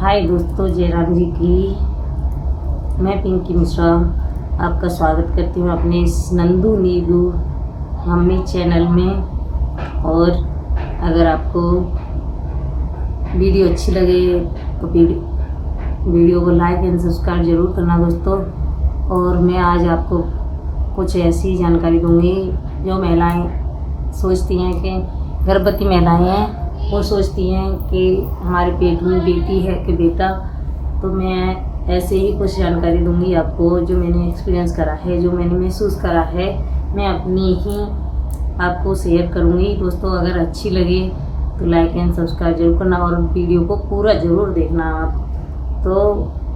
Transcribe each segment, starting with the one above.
हाय दोस्तों, जयराम जी की मैं पिंकी मिश्रा आपका स्वागत करती हूँ अपने इस नंदू नीदू मम्मी चैनल में। और अगर आपको वीडियो अच्छी लगे तो वीडियो को लाइक एंड सब्सक्राइब ज़रूर करना दोस्तों। और मैं आज आपको कुछ ऐसी जानकारी दूंगी जो महिलाएं सोचती हैं कि गर्भवती महिलाएं हैं, वो सोचती हैं कि हमारे पेट में बेटी है कि बेटा। तो मैं ऐसे ही कुछ जानकारी दूंगी आपको जो मैंने एक्सपीरियंस करा है, जो मैंने महसूस करा है, मैं अपनी ही आपको शेयर करूंगी दोस्तों। अगर अच्छी लगे तो लाइक एंड सब्सक्राइब जरूर करना और वीडियो को पूरा ज़रूर देखना आप। तो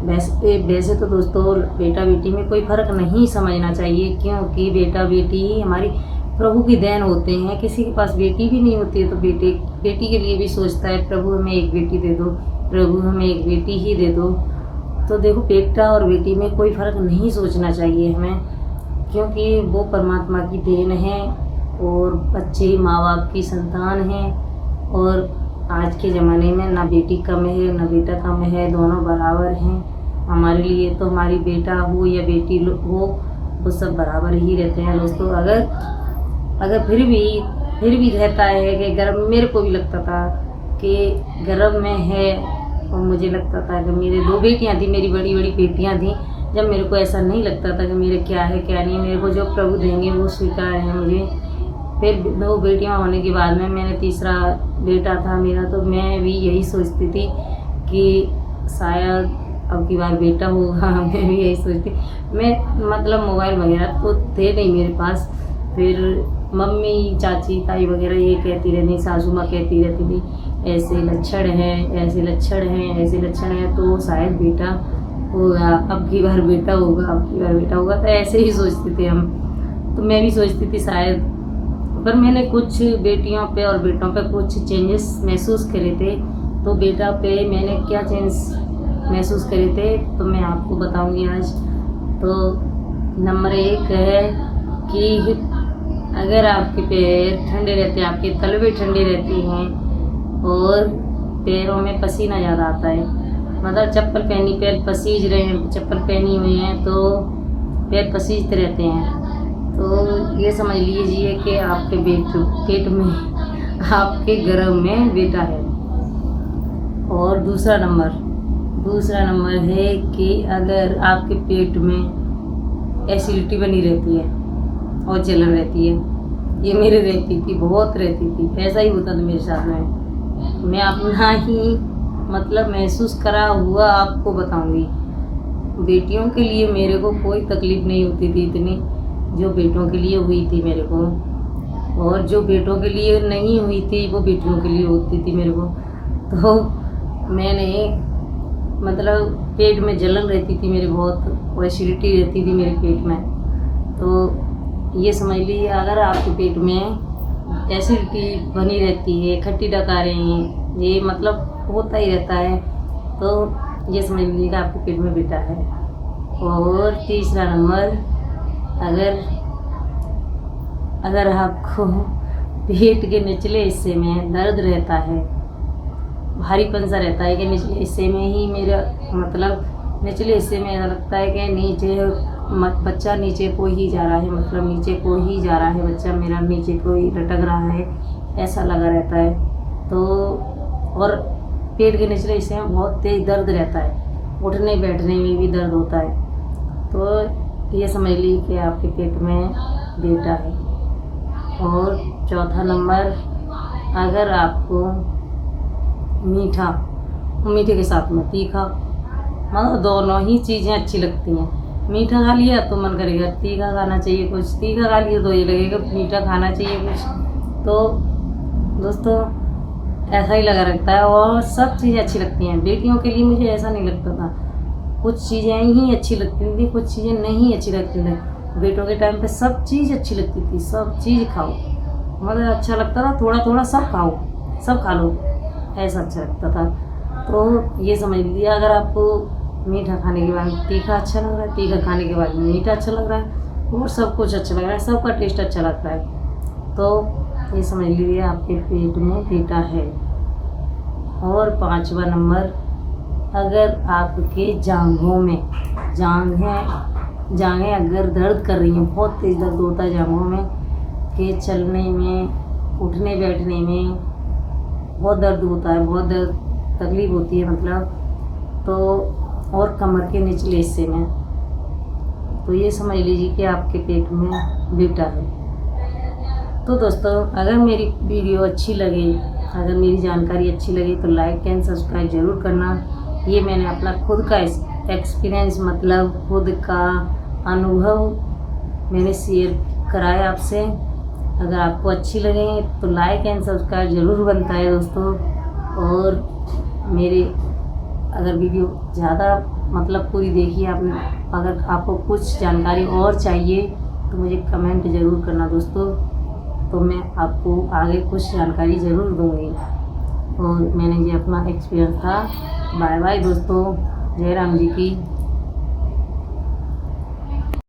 वैसे तो दोस्तों बेटा बेटी में कोई फ़र्क नहीं समझना चाहिए, क्योंकि बेटा बेटी ही हमारी प्रभु की देन होते हैं। किसी के पास बेटी भी नहीं होती है तो बेटी के लिए भी सोचता है प्रभु हमें एक बेटी दे दो, प्रभु हमें एक बेटी ही दे दो। तो देखो, बेटा और बेटी में कोई फ़र्क नहीं सोचना चाहिए हमें, क्योंकि वो परमात्मा की देन है और बच्चे माँ बाप की संतान हैं। और आज के ज़माने में ना बेटी कम है ना बेटा कम है, दोनों बराबर हैं हमारे लिए। तो हमारी बेटा हो या बेटी हो, वो सब बराबर ही रहते हैं दोस्तों। अगर फिर भी रहता है कि गर्भ, मेरे को भी लगता था कि गर्भ में है और मुझे लगता था कि मेरे 2 बेटियां थी, मेरी बड़ी बड़ी बेटियां थी। जब मेरे को ऐसा नहीं लगता था कि मेरे क्या है क्या नहीं, मेरे को जो प्रभु देंगे वो स्वीकार है मुझे। फिर 2 बेटियां होने के बाद में मैंने तीसरा बेटा था मेरा, तो मैं भी यही सोचती थी कि शायद अब की बार बेटा होगा। मैं भी यही सोचती। मैं मतलब मोबाइल वगैरह तो थे नहीं मेरे पास। फिर मम्मी चाची ताई वगैरह ये कहती रहती, सासू माँ कहती रहती थी ऐसे लक्षण हैं, ऐसे लक्षण हैं, ऐसे लक्षण हैं, तो शायद बेटा होगा, अब की बार बेटा होगा, अब की बार बेटा होगा। तो ऐसे ही सोचते थे हम। तो मैं भी सोचती थी शायद, पर मैंने कुछ बेटियों पे और बेटों पे कुछ चेंजेस महसूस करे थे। तो बेटा पे मैंने क्या चेंज महसूस करे थे तो मैं आपको बताऊंगी आज। तो नंबर 1 है कि अगर आपके पैर ठंडे रहते हैं, आपके तलवे ठंडे रहती हैं और पैरों में पसीना ज़्यादा आता है, मतलब चप्पल पहनी पैर पसीज रहे हैं, चप्पल पहनी हुई हैं तो पैर पसीजते रहते हैं, तो ये समझ लीजिए कि आपके पेट में, आपके गर्भ में बेटा है। और दूसरा नंबर है कि अगर आपके पेट में एसिडिटी बनी रहती है और जलन रहती है, ये मेरे रहती थी, बहुत रहती थी, ऐसा ही होता था मेरे साथ में। मैं अपना ही मतलब महसूस करा हुआ आपको बताऊंगी। बेटियों के लिए मेरे को कोई तकलीफ़ नहीं होती थी इतनी जो बेटों के लिए हुई थी मेरे को, और जो बेटों के लिए नहीं हुई थी वो बेटियों के लिए होती थी मेरे को। तो मैंने मतलब पेट में जलन रहती थी मेरे बहुत, और एसिडिटी रहती थी मेरे पेट में। तो ये समझ लीजिए, अगर आपके पेट में एसिडिटी बनी रहती है, खट्टी डकारें हैं, ये मतलब होता ही रहता है, तो ये समझ लीजिएगा आपके पेट में बेटा है। और तीसरा नंबर, अगर आपको पेट के निचले हिस्से में दर्द रहता है, भारीपन सा रहता है कि निचले हिस्से में ही, मेरा मतलब निचले हिस्से में ऐसा लगता है कि नीचे बच्चा नीचे को ही जा रहा है, मतलब नीचे को ही जा रहा है बच्चा मेरा, नीचे को ही लटक रहा है, ऐसा लगा रहता है। तो और पेट के निचले हिस्से में बहुत तेज दर्द रहता है, उठने बैठने में भी दर्द होता है। तो ये समझ लीजिए कि आपके पेट में बेटा है। और चौथा नंबर, अगर आपको मीठे के साथ में तीखा, मतलब दोनों ही चीज़ें अच्छी लगती हैं। मीठा खा लिया तो मन करेगा तीखा खाना चाहिए कुछ, तीखा खा लिया तो ये लगेगा मीठा खाना चाहिए कुछ। तो दोस्तों ऐसा ही लगा रहता है, और सब चीज़ें अच्छी लगती हैं। बेटियों के लिए मुझे ऐसा नहीं लगता था, कुछ चीज़ें ही अच्छी लगती थी, कुछ चीज़ें नहीं अच्छी लगती थी। बेटों के टाइम पे सब चीज़ अच्छी लगती थी, सब चीज़ खाओ, मतलब अच्छा लगता था, थोड़ा थोड़ा सब खाओ, सब खा लो, ऐसा अच्छा लगता था। तो ये समझ लीजिए, अगर आपको मीठा खाने के बाद तीखा अच्छा लग रहा है, तीखा खाने के बाद मीठा अच्छा लग रहा है, और सब कुछ अच्छा लग रहा है, सबका टेस्ट अच्छा लगता है, तो ये समझ लीजिए आपके पेट में बेटा है। और 5वां नंबर, अगर आपके जांघें अगर दर्द कर रही हैं, बहुत तेज़ दर्द होता है जांघों में, कि चलने में, उठने बैठने में बहुत दर्द होता है, बहुत दर्द तकलीफ़ होती है मतलब, तो और कमर के निचले हिस्से में, तो ये समझ लीजिए कि आपके पेट में बेटा है। तो दोस्तों, अगर मेरी वीडियो अच्छी लगे, अगर मेरी जानकारी अच्छी लगे तो लाइक एंड सब्सक्राइब ज़रूर करना। ये मैंने अपना खुद का एक्सपीरियंस, मतलब खुद का अनुभव मैंने शेयर कराया आपसे। अगर आपको अच्छी लगे तो लाइक एंड सब्सक्राइब ज़रूर बनता है दोस्तों। और मेरे अगर वीडियो ज़्यादा मतलब पूरी देखिए आपने, अगर आपको कुछ जानकारी और चाहिए तो मुझे कमेंट ज़रूर करना दोस्तों, तो मैं आपको आगे कुछ जानकारी ज़रूर दूँगी। और मैंने ये अपना एक्सपीरियंस था। बाय बाय दोस्तों, जय राम जी की।